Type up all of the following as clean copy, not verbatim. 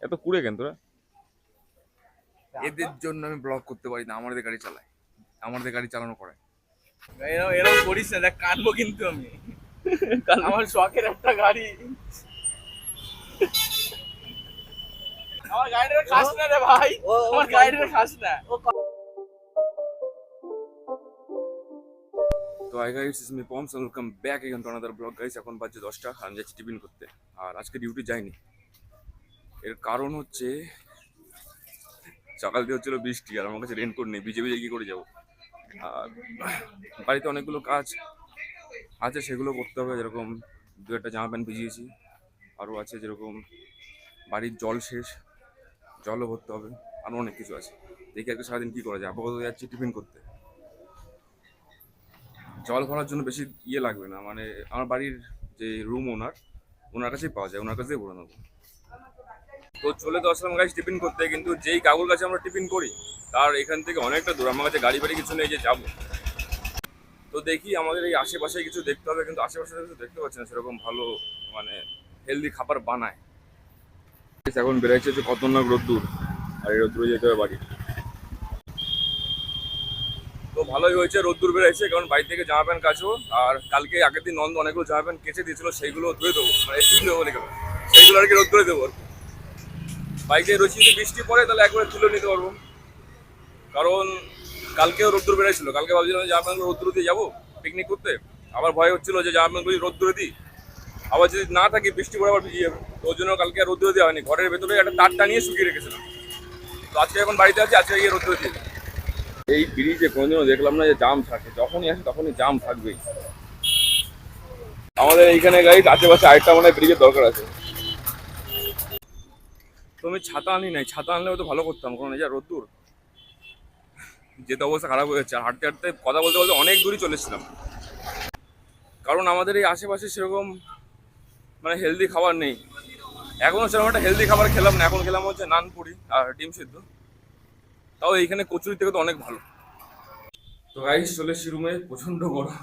এত কুড়ে কেন তোরা? এদের জন্য আমি ব্লগ করতে পারি না, আমাদের গাড়ি চালায়, আমাদের গাড়ি চালানো করে। এরকম করিস না, দেখ কানবো কিন্তু আমি। আমার শখের একটা গাড়ি, আমার গাড়িটা খাস না রে ভাই, আমার গাড়িটা খাস না। তো hi guys, it's me Poms and welcome back again to another blog guys. এখন বাজে 10টা, আমি যাচ্ছি টিফিন করতে। আর আজকে ডিউটি যাইনি, এর কারণ হচ্ছে সকাল দিয়ে হচ্ছিল বৃষ্টি, আর আমার কাছে রেনকোট নেই, ভিজে ভিজে কি করে যাবো। আর বাড়িতে অনেকগুলো কাজ আছে, সেগুলো করতে হবে। যেরকম দু একটা জামা প্যান্ট ভিজিয়েছি, আরও আছে যেরকম বাড়ির জল শেষ, জলও ভরতে হবে, আরও অনেক কিছু আছে। দেখি আজকে সারাদিন কী করা যায়। আপাতত যাচ্ছি টিফিন করতে। জল ভরার জন্য বেশি লাগবে না, মানে আমার বাড়ির যে রুম ওনার কাছেই পাওয়া যায়, ওনার কাছেই ভরে নেবো। তো চলে তো আসলাম গাইস টিফিন করতে, কিন্তু যেই কাকুর কাছে আমরা টিফিন করি তার এখান থেকে অনেকটা দূর, আমার কাছে গাড়ি বাড়ি কিছু নেই যে যাবো। তো দেখি আমাদের এই আশেপাশে কিছু দেখতে হবে, কিন্তু আশেপাশে কিছু দেখতে পাচ্ছি না সেরকম ভালো, মানে হেলদি খাবার বানায়। এখন বেরোচ্ছে হচ্ছে খতরনাক রোদ্দুর, আর এই রোদ্দুরে যেতে হবে বাড়ি। তো ভালোই হয়েছে রোদ্দুর বেরোচ্ছে, কারণ বাড়ি থেকে জামা প্যান্ট কাচবো। আর কালকে আগের দিন নন্দ অনেকগুলো জামা প্যান্ট কেচে দিয়েছিল, সেইগুলো ধুয়ে দেবো, মানে একটু ধুয়ে বলে গেল, সেইগুলো আর কি রোদ্দুরে দেবো। বাইকে রয়েছে, যদি বৃষ্টি পড়ে তাহলে একবারে তুলে নিতে পারবো। কারণ কালকেও রোদ্দুর বেড়েছিল, কালকে ভাবছিলাম জামা প্যান্টগুলো রোদ্দুরে দিয়ে যাবো পিকনিক করতে। আবার ভয় হচ্ছিল যে জামা প্যান্টগুলি রোদ্দুরে দিই, আবার যদি না থাকি বৃষ্টি পড়ে আবার ভিজে যাবে। তো ওই জন্য কালকে আর রোদ্দুরে দেওয়া হয়নি, ঘরের ভেতরে একটা তার টানিয়ে শুকিয়ে রেখেছিলাম। তো আজকে এখন বাড়িতে আছি, আজকে গিয়ে রোদ্দুরে দিয়ে। এই ব্রিজে কোনোদিনও দেখলাম না যে জাম থাকে, যখনই আসে তখনই জাম থাকবেই। আমাদের এইখানে গাড়ি আশেপাশে আরেকটা মনে হয় ব্রিজের দরকার আছে। তো আমি ছাতা আনি নাই, ছাতা আনলে হয়তো ভালো করতাম, কারণ এই যা রোদ্দুর, যেতে অবস্থা খারাপ হয়ে যাচ্ছে। আর হাঁটতে হাঁটতে কথা বলতে বলতে অনেক দূরই চলেছিলাম, কারণ আমাদের এই আশেপাশে সেরকম মানে হেলদি খাবার নেই। এখনও সেরকম একটা হেলদি খাবার খেলাম না, এখন খেলাম হচ্ছে নান পুরি আর ডিম সিদ্ধ। তাও এইখানে কচুরি থেকে তো অনেক ভালো। তো গাইস চলে এসেছি রুমে, প্রচণ্ড গরম।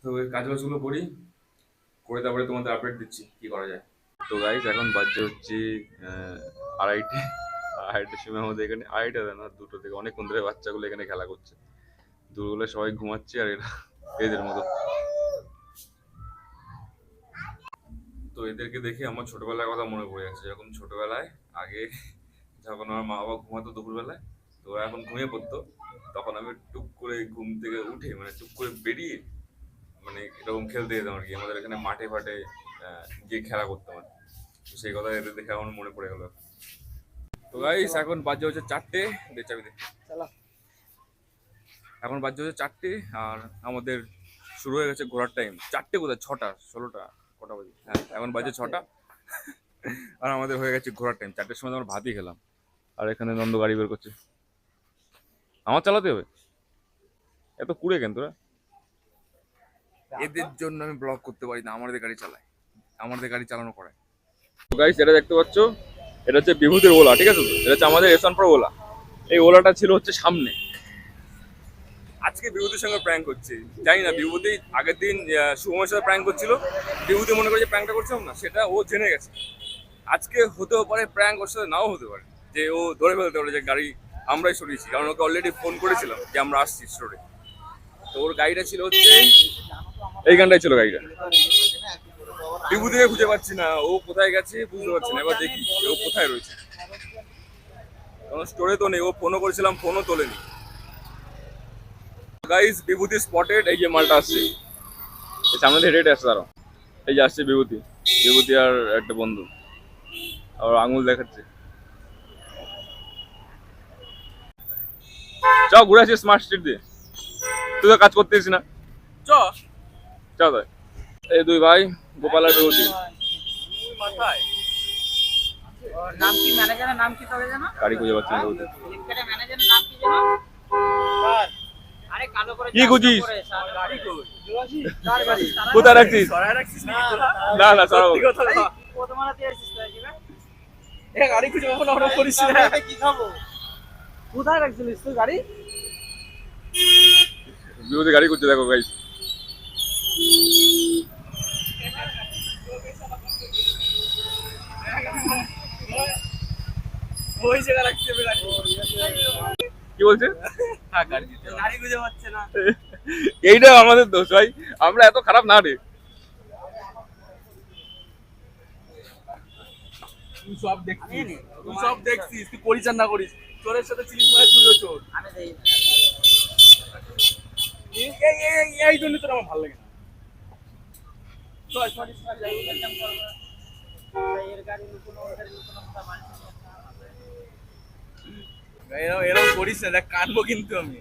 তো এই কাজ বাজগুলো করি, করে তারপরে তোমাদের আপডেট দিচ্ছি কি করা যায়। তো গাইস এখন বাজে হচ্ছে 2:30। 2:30টার সময় আমাদের এখানে, 2:30 না 2টো থেকে অনেকক্ষণ ধরে বাচ্চাগুলো এখানে খেলা করছে। দুপুরবেলা সবাই ঘুমাচ্ছে আর এরা এদের মতো। তো এদেরকে দেখে আমার ছোটবেলার কথা মনে পড়ে যাচ্ছে। যখন ছোটবেলায় আগে যখন আমার মা বাবা ঘুমাতো দুপুরবেলায়, তো ওরা এখন ঘুমিয়ে পড়তো, তখন আমি টুক করে ঘুম থেকে উঠে, মানে টুক করে বেরিয়ে, মানে এরকম খেলতে যেতাম আর কি। আমাদের এখানে মাঠে ফাটে গিয়ে খেলা করতাম আর কি। তো সেই কথা এদের দেখে আমার মনে পড়ে গেল। তো গাইস এখন বাজে হচ্ছে 4টে, চাবি দে। এখন বাজে হচ্ছে 4টে, আর আমাদের শুরু হয়ে গেছে ঘোরার টাইম। 4টে কোথায়, 6টা 16টা কটা বাজে, হ্যাঁ এখন বাজে 6টা। আর আমাদের হয়ে গেছে ঘোরার টাইম। 4টের সময় আমরা ভাতই খেলাম, আর এখানে নন্দ গাড়ি বের করছে। আমার চালাতে হবে? এত কুড়ে কেন তোরা? এদের জন্য আমি ব্লগ করতে পারি না, আমাদের গাড়ি চালায়, আমাদের গাড়ি চালানো করে। গাইস এটা দেখতে পাচ্ছ, এটা হচ্ছে বিভূতির ওলা, ঠিক আছে? তো এটা হচ্ছে আমাদের রেশনপুর ওলা। এই ওলাটা ছিল হচ্ছে সামনে। আজকে বিভূতির সঙ্গে প্র্যাঙ্ক করছে, জানি না বিভূতি আগের দিন শুভমের সাথে প্র্যাঙ্ক করছিল, বিভূতি মনে করে যে প্র্যাঙ্কটা করছিলাম না, সেটা ও জেনে গেছে। আজকে হতেও পারে প্র্যাঙ্ক, ওর সাথে নাও হতে পারে, যে ও ধরে ফেলতে পারে যে গাড়ি আমরাই সরিয়েছি, কারণ ওকে অলরেডি ফোন করেছিলাম যে আমরা আসছি স্টোরে। তো ওর গাড়িটা ছিল হচ্ছে এইখানটাই ছিল গাড়িটা। বিভূতিকে খুঁজে পাচ্ছি না, ও কোথায় গেছে বুঝতে পারছি না। এবার দেখি ও কোথায় রয়েছে, কারণ স্টোরে তো নেই। ও ফোনও করেছিলাম, ফোনও তোলেনি। গাইস বিভূতি স্পটেড, এই যে মালটা আসছে, এই সামনে থেকে হেঁটে আসছে, দাঁড়াও, এই যে আসছে বিভূতি। বিভূতি আর একটা বন্ধু, আর আঙুল দেখাচ্ছে। চ ঘুরে আসি স্মার্ট স্ট্রিট দিয়ে, তুই তো কাজ করতেছিস না, চ চ তাই। এই দুই ভাই গোপাল আর বিভূতি। নাম কি, ম্যানেজারের নাম কি তবে জানো? গাড়ি খুঁজে পাচ্ছি না বিভূতি। ফ্লিপকার্টের ম্যানেজারের নাম কি জানো? আরে কালো করে কি খুঁজিস? গাড়ি কই? কার গাড়ি? কোথায় রাখছিস? সরাই রাখছিস নাকি তোরা? না না সরাবো। সত্যি কথা বল। প্রথমারা দিয়ে আসিস তো কি বে? এ গাড়ি খুঁজে কখনো অর্ডার করিস না। কি খাবো? কোথায় রাখছিলিস তুই গাড়ি? বিভূতি গাড়ি খুঁজছে, দেখো গাইস। ওই জায়গা রাখতে হবে গাড়ি। কি বলছে? হ্যাঁ গাড়ি দিতে হবে। গাড়ি খুঁজে পাচ্ছে না। এইটা আমাদের দোষ ভাই, আমরা এত খারাপ না রে। তুই সব দেখছিস, তুই সব দেখছিস, তুই করিস আর না করিস। চোরের সাথে চিনিস মানে তুইও চোর। আমি দেই না। এই জন্য তোর আমার ভালো লাগে না। চল সরি সরি যাই এরকম করবো। এর গাড়ি লুকোনো, ওর গাড়ি লুকোনো, তা মানুষ এরকম করিস না, দেখ কানবো কিন্তু আমি।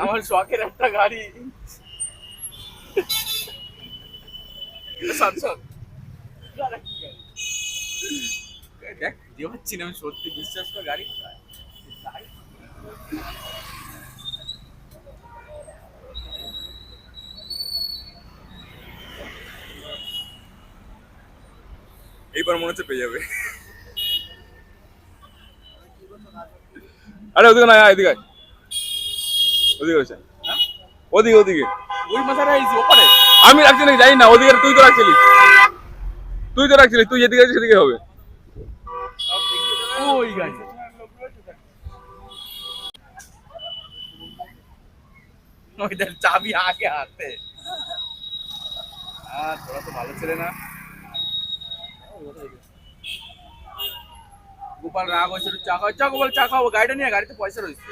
আমার শখের একটা গাড়ি। সর সর দেখ দিয়ে পাচ্ছি না আমি, সত্যি বিশ্বাস কর। গাড়ি কোথায়? এইবার মনে হচ্ছে পেয়ে যাবে। আরে ওদিকে না, এদিকে আয়। ওদিকে রয়েছে, ওদিকে ওদিকে। ওই মাথায় আইছি ওপারে। আমি রাখছি নাকি জানি না, ওদিকে তুই তো রাখছিলি, তুই তো রাখছিলি, তুই যেদিকে আছিস সেদিকে হবে। ওই গাড়ি ওই দেখ চাবি আগে হাতে। আর তোরা তো ভালো ছেলে না। গোপাল রাগ হয়েছে, একটু চা খাও। চা গোপাল চা খাবো। গাড়িটা নিয়ে, গাড়িতে পয়সা রয়েছে।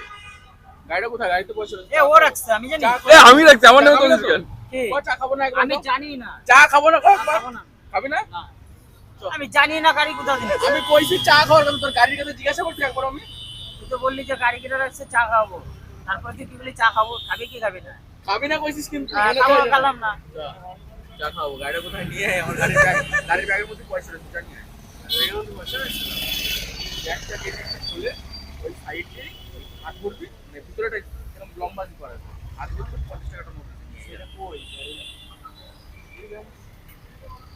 গাড়িটা কোথায়? গাড়িতে পয়সা রয়েছে। এ ও রাখছে, আমি জানি। এ আমি রাখছি, আমার নামে তো বলিস কেন? কি? ও চা খাবো না একবার আমি তো? জানি না। চা খাবো না, খাবো না। খাবি না? না। আমি জানি না গাড়ি কোথায় দিন। আমি কইছি চা খাওয়ার কথা, তোর গাড়ির কথা জিজ্ঞাসা করছি একবার আমি। তুই তো বললি যে গাড়ি কিনে রাখছে, চা খাবো। তারপর তুই বলি চা খাবো, খাবি কি খাবি না? খাবি না কইছিস কিন্তু। খাবো, খেলাম না। চা খাবো। গাড়িটা কোথায় নিয়ে আয়, আমার গাড়ির ব্যাগের মধ্যে পয়সা রয়েছে। চা নিয়ে আয়। ব্যাগের মধ্যে পয়সা রয়েছে। ব্যাগটা কেটে খুলে ওই সাইড দিয়ে হাত ভরবি, মানে ভিতরেটা এরকম লম্বা করা আছে। হাত ভরবি 50 টাকাটা নোট আছে। সেটা কই?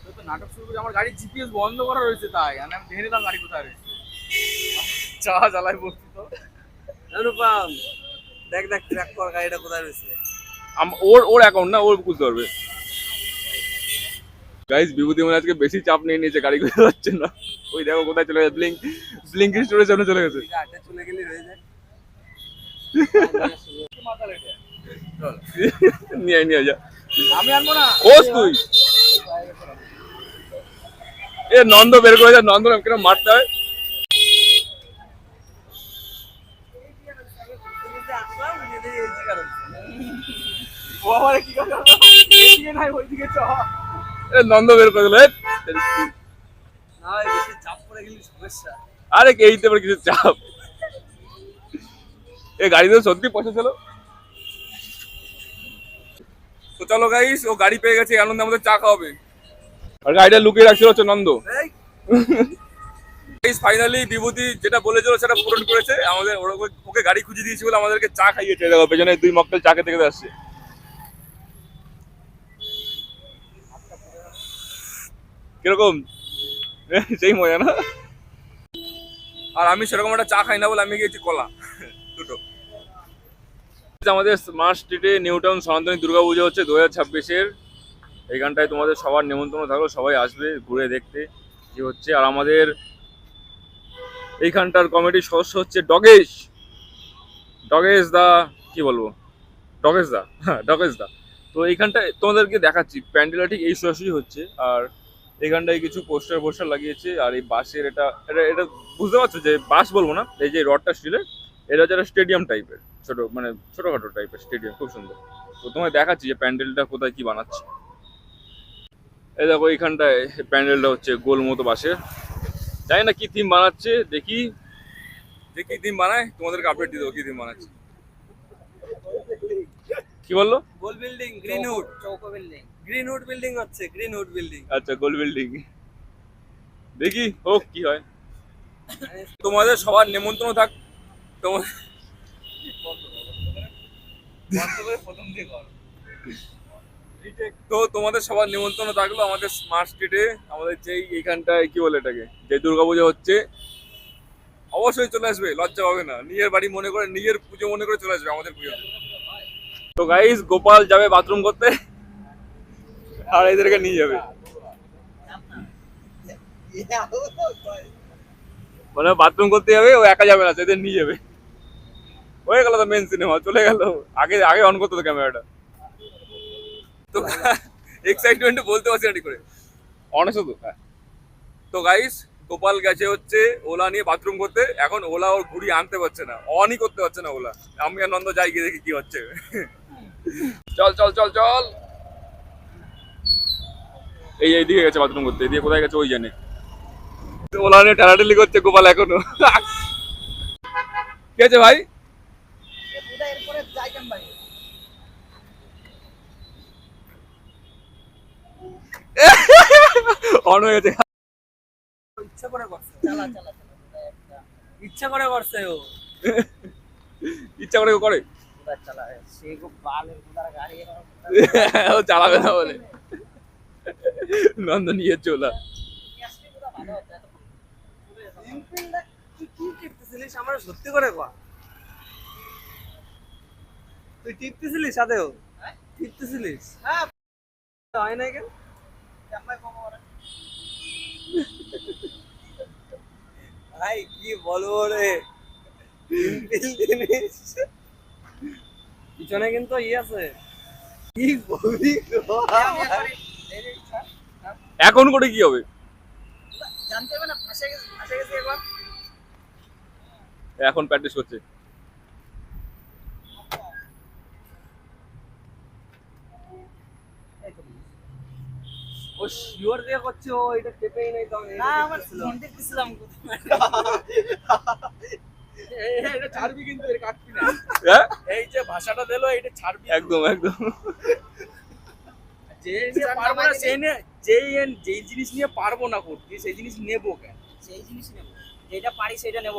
তুই তো নাটক শুরু করে, আমার গাড়ির জিপিএস বন্ধ করা রয়েছে তাই। আমি দেখে নিলাম গাড়ি কোথায় রয়েছে। চা জ্বালায় বসছি তো। অনুপম দেখ দেখ ট্র্যাক কর গাড়িটা কোথায় রয়েছে। ওর ওর অ্যাকাউন্ট না, ওর বুঝতে পারবে। গাইস, বিভূতি মনে আজকে বেশি চাপ নিয়ে নিয়েছে, গাড়ি খুঁজে পাচ্ছে না। ওই দেখো কোথায় চলে গেছে, ব্লিঙ্ক স্টোরের সামনে চলে গেছে। আটে চলে গেলি হয়ে যায়। মাথা লেগে চল। নিয়ে আয়, নিয়ে আয়, যা। আমি আনবো না। খোঁজ তুই। এ নন্দ বের করে যা, নন্দ কেন মারতে হয়? ও আমার কি কথা? এদিকে নাই ওইদিকে চ। এ নন্দ বের করে দিল। না ভাই, বেশি চাপ পড়ে গেলি সমস্যা। আরে এইতে আবার কিছু চাপ? এ গাড়িতে সত্যি পয়সা ছিল। তো চলো গাইস, ও গাড়ি পেয়ে গেছে, এই আনন্দে আমাদের চা খাওয়াবে। আর গাড়িটা লুকিয়ে রাখছিল হচ্ছে নন্দ। এই গাইস ফাইনালি বিভূতি যেটা বলেছিল সেটা পূরণ করেছে। আমাদের ওকে গাড়ি খুঁজে দিয়েছি বলে আমাদেরকে চা খাইয়েছে। দেখো পেছনে 2 মক্কেল চা খেতে খেতে আসছে। কিরকম? সেই মজা না? আর আমি সেরকম একটা চা খাই না বলে আমি গিয়েছি কলা দুটো। আমাদের স্মার্ট স্ট্রিটে নিউ টাউন সনাতনী দুর্গাপুজো হচ্ছে 2026-এর। এইখানটায় তোমাদের সবার নিমন্ত্রণ থাকলো, সবাই আসবে ঘুরে দেখতে কি হচ্ছে। আর আমাদের এইখানটার কমিটির সদস্য হচ্ছে ডগেশ দা, কি বলবো, ডগেশ দা। তো এইখানটায় তোমাদেরকে দেখাচ্ছি, প্যান্ডেলটা ঠিক এই সোজাসুজি হচ্ছে। আর এইখানটায় কিছু পোস্টার লাগিয়েছে। আর এই বাসের এটা এটা এটা বুঝতে পারছো যে বাস বলবো না, এই যে রডটা স্টিলের, এটা হচ্ছে একটা স্টেডিয়াম টাইপের, মানে ছোটখাটো টাইপের স্টেডিয়াম, খুব সুন্দর। তো তোমায় দেখাচ্ছি যে প্যান্ডেলটা কোথায় কি বানাচ্ছে। এই দেখো এইখানটায় প্যান্ডেলটা হচ্ছে গোল মতো বাসের, জানি না কি থিম বানাচ্ছে, দেখি। যে কি থিম বানায় তোমাদেরকে আপডেট দিয়ে দেবো কি থিম বানাচ্ছে। কি বললো? গোল বিল্ডিং, গ্রিনউড চৌকো বিল্ডিং। গ্রিনউড বিল্ডিং হচ্ছে, গ্রিনউড বিল্ডিং। আচ্ছা, গোল বিল্ডিং, দেখি হোক কি হয়। তোমাদের সবার নিমন্ত্রণ থাক। তোমার বন্ধ করে প্রথম দিয়ে কর। তো তোমাদের সবার নিমন্ত্রণ থাকলো আমাদের স্মার্ট স্ট্রিটে, আমাদের যেই এইখানটায় কি বলে এটাকে, যে দুর্গাপুজো হচ্ছে। অবশ্যই চলে আসবে, লজ্জা পাবে না। নিজের বাড়ি মনে করে, নিজের পুজো মনে করে চলে আসবে আমাদের পুজোতে। তো গাইস, গোপাল যাবে বাথরুম করতে আর এদেরকে নিয়ে যাবে। মানে বাথরুম করতে যাবে, ও একা যাবে না, সেদিন নিয়ে যাবে। হয়ে গেল তো মেন সিনেমা, চলে গেল। আগে আগে অন করতো তো ক্যামেরাটা। তো এক্সাইটমেন্টে বলতে পারছি না ঠিক করে। অন আছে তো? হ্যাঁ। তো গাইস, গোপাল গেছে হচ্ছে ওলা নিয়ে বাথরুম করতে। এখন ওলা ওর ঘুড়ি আনতে পারছে না, অনই করতে পারছে না ওলা। আমি আর নন্দ যাই গিয়ে দেখি কি হচ্ছে। চল চল চল চল। এইদিকে গেছে বাথরুম করতে, এদিকে কোথায় গেছে ওই জানে। ওলা নিয়ে টানাটালি করছে গোপাল এখনো। কি আছে ভাই? এরপরে যাই কেন ভাই? অন হয়ে গেছে। ইচ্ছা করে করছে, চালা চালা চালা একটা ইচ্ছা করে করছে ও। ইচ্ছা করে করে কোথায় চালা সে খুব বালের কোথায় গাড়ি ও চালাবে না বলে নন্দ নিয়ে চলা। আসলে কোথায় ভালো হতো এত সিম্পল তুই কি টিপতেছিলিস আমার সত্যি করে কর। তুই টিপতেছিলিস সাথেও? হ্যাঁ? টিপতেছিলিস? হ্যাঁ হয় না কেন? জামাই কম ওরা ভাই কি বলবো রে, সিম্পল জিনিস। পিছনে কিন্তু আছে, কি বলি গো। এখন করে কি হবে? জানতে হবে না ফাঁসে গেছে একবার এখন প্র্যাকটিস করছে। ও শিওর দিয়ে করছে, ও এটা টেপেই নাই তো আমি না আমার ফোন দেখতেছিলাম এটা ছাড়বি কিন্তু, এর কাটবি না। হ্যাঁ এই যে ভাষাটা দিলো এটা ছাড়বি। একদম একদম। যে নিয়ে পারবো না সেই নিয়ে, যেই জিনিস নিয়ে পারবো না করতে সেই জিনিস নেবো কেন? সেই জিনিস নেব যেটা পারি সেটা নেব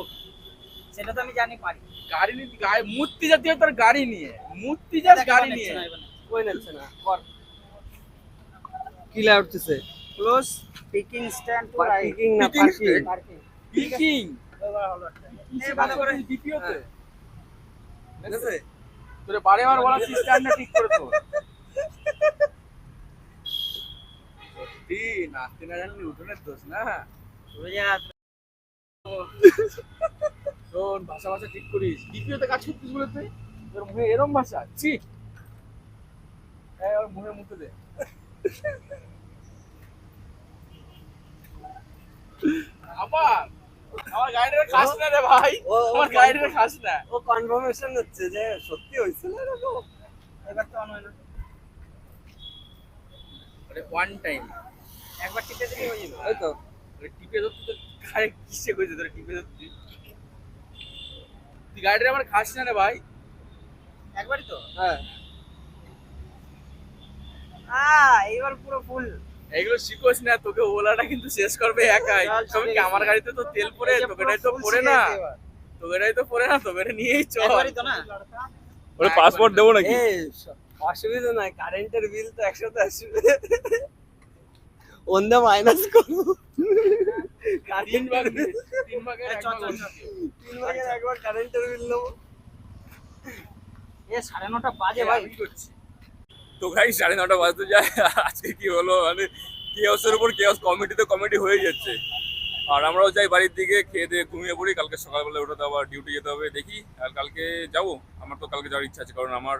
সেটা তো আমি জানি পারি গাড়ি নিয়ে গাড়ি মূর্তি জাতীয় তোর গাড়ি নিয়ে, মূর্তি জাতীয় গাড়ি নিয়ে। কই নাচ্ছে না কর। কি লাউডতেছে? Close picking stand to parking না Picking পার্কিং। পিকিং এবার হলো একটা কিসে ভালো করে দ্বিতীয়তে ঠিক আছে? তোরে বারে বার বলা সিস্টেমটা ঠিক করে তো। সত্যি নাচতে না জানলে উঠোনের দোষ না। তুই যা শোন, ভাষা ভাষা ঠিক করিস। দ্বিতীয়তে কাজ করতিস বলে তুই তোর মুখে এরম ভাষা ছি। ওর মুখে মুখে দে। আবার আমার গাড়িটা খাস না রে ভাই, আমার গাড়িটা খাস না। ও কনফার্মেশন হচ্ছে যে সত্যি হইছিল এরকম। এবার তো অন হলো আরে ওয়ান টাইম একবার টিপে দিলে হয়ে যাবে ওই তো টিপে ধরতে তো গাড়ি কিসে কইছে তোরা টিপে ধরতে? তুই গাড়িটা আমার খাস না রে ভাই। একবারই তো হ্যাঁ এইবার পুরো ফুল এইগুলো শিখোস না, তোকে ওলাটা কিন্তু শেষ করবে একাই। চল, তবে কি শিখে আমার গেছি। গাড়িতে তো তেল পড়ে, এই যে তোকেটাই তো পুরো full পড়ে শিখে না, গেছি এবার। তোকেটাই তো পড়ে না, তোকে নিয়েই চল। একবারই তো না ওরে পাসপোর্ট দেবো নাকি? এই অসুবিধা নাই, কারেন্টের বিল তো একসাথে আসবে। ওন্দা মাইনাস করবো। তিন কারেন্টের ভাগ বিল তিন ভাগের এই চল, এক ভাগ চল, চল। হচ্ছে। 3 ভাগের একবার কারেন্টের বিল নেবো। এ 9:30 বাজে ভাই আমি করছি। তো গাই 9:30 বাজতে যায়। আজকে কি হলো মানে কেওসের উপর কেওস, কমেডিতে কমেডি হয়ে যাচ্ছে। আর আমরাও যাই বাড়ির দিকে, খেয়ে দিয়ে ঘুমিয়ে পড়ি। কালকে সকালবেলা উঠে তো আবার ডিউটি যেতে হবে, দেখি। আর কালকে যাবো, আমার তো কালকে যাওয়ার ইচ্ছা আছে, কারণ আমার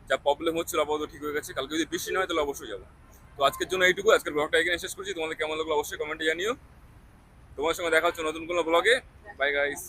যা প্রবলেম হচ্ছিল আপাতত ঠিক হয়ে গেছে। কালকে যদি বৃষ্টি না হয় তাহলে অবশ্যই যাবো। তো আজকের জন্য এইটুকু, আজকের ব্লগটা এখানে শেষ করছি। তোমাদের কেমন লাগলো অবশ্যই কমেন্টে জানিও। তোমার সঙ্গে দেখা হচ্ছে নতুন কোনো ব্লগে। Bye guys.